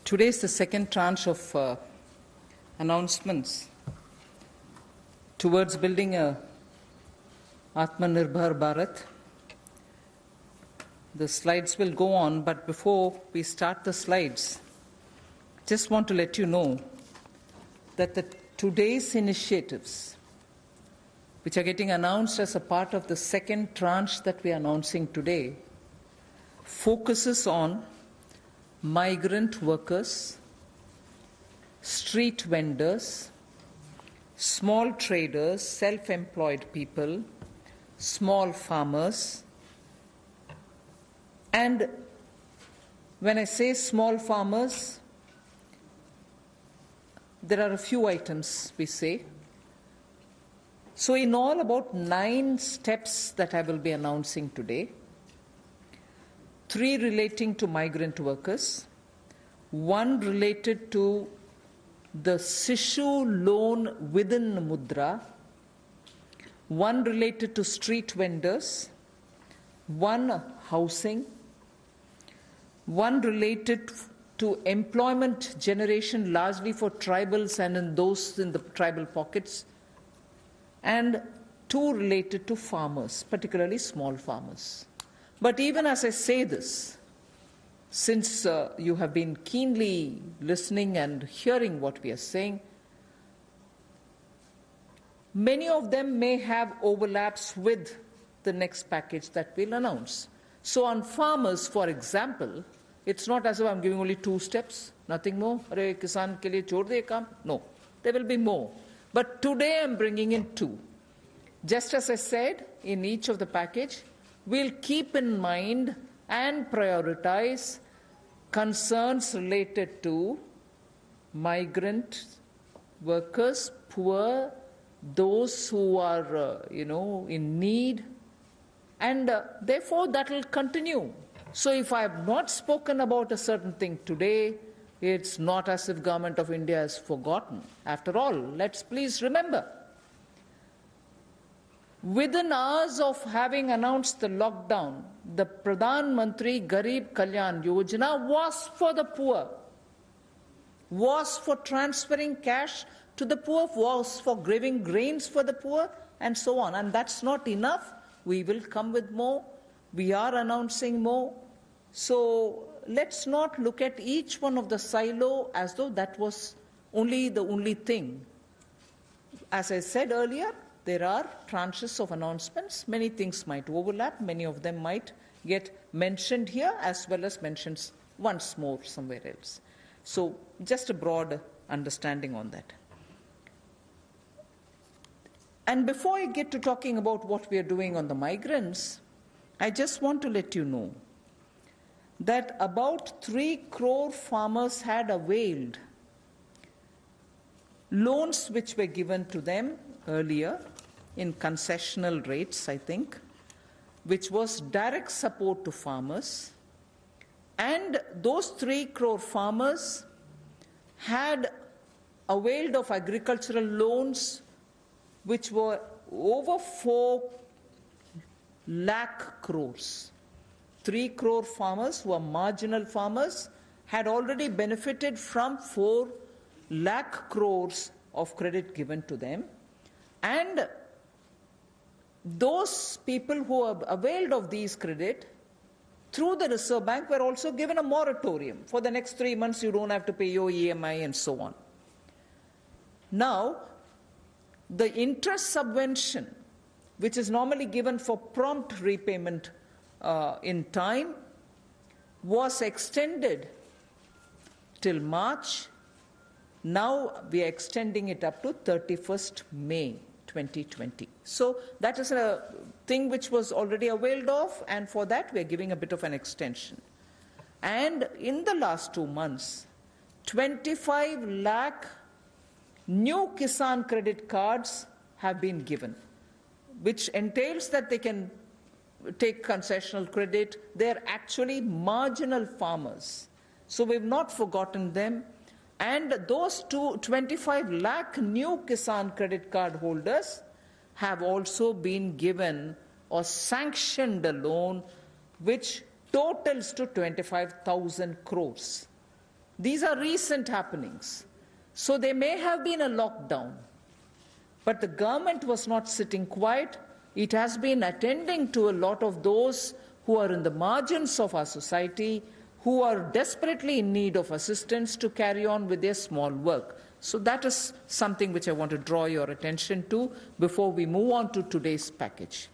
Today is the second tranche of announcements towards building a Atmanirbhar Bharat. The slides will go on, but before we start the slides, I just want to let you know that today's initiatives, which are getting announced as a part of the second tranche that we are announcing today, focuses on migrant workers, street vendors, small traders, self-employed people, small farmers. And when I say small farmers, there are a few items we say. So in all, about 9 steps that I will be announcing today. 3 relating to migrant workers, 1 related to the Sishu loan within Mudra, 1 related to street vendors, 1 housing, 1 related to employment generation largely for tribals and in those in the tribal pockets, and 2 related to farmers, particularly small farmers. But even as I say this, since you have been keenly listening and hearing what we are saying, many of them may have overlaps with the next package that we'll announce. So on farmers, for example, it's not as if I'm giving only 2 steps, nothing more. Arey kisan ke liye chhod de kaam. No, there will be more. But today I'm bringing in 2. Just as I said, in each of the package, we'll keep in mind and prioritize concerns related to migrant workers, poor, those who are, in need, and therefore that will continue. So if I have not spoken about a certain thing today, it's not as if Government of India has forgotten. After all, let's please remember, within hours of having announced the lockdown, the Pradhan Mantri Garib Kalyan Yojana was for the poor, was for transferring cash to the poor, was for giving grains for the poor, and so on. And that's not enough. We will come with more. We are announcing more. So let's not look at each one of the silo as though that was the only thing. As I said earlier, there are tranches of announcements. Many things might overlap. Many of them might get mentioned here as well as mentioned once more somewhere else. So just a broad understanding on that. And before I get to talking about what we are doing on the migrants, I just want to let you know that about 3 crore farmers had availed loans which were given to them earlier in concessional rates, I think, which was direct support to farmers. And those 3 crore farmers had availed of agricultural loans which were over 4 lakh crores. 3 crore farmers who are marginal farmers had already benefited from 4 lakh crores of credit given to them. And those people who have availed of these credit through the Reserve Bank were also given a moratorium. For the next 3 months, you don't have to pay your EMI and so on. Now, the interest subvention, which is normally given for prompt repayment in time, was extended till March. Now we are extending it up to 31st May 2020. So that is a thing which was already availed of, and for that we are giving a bit of an extension. And in the last 2 months, 25 lakh new Kisan credit cards have been given, which entails that they can take concessional credit. They're actually marginal farmers. So we've not forgotten them. And those 25 lakh new Kisan credit card holders have also been given or sanctioned a loan which totals to 25,000 crores. These are recent happenings. So there may have been a lockdown, but the government was not sitting quiet. It has been attending to a lot of those who are in the margins of our society, who are desperately in need of assistance to carry on with their small work. So that is something which I want to draw your attention to before we move on to today's package.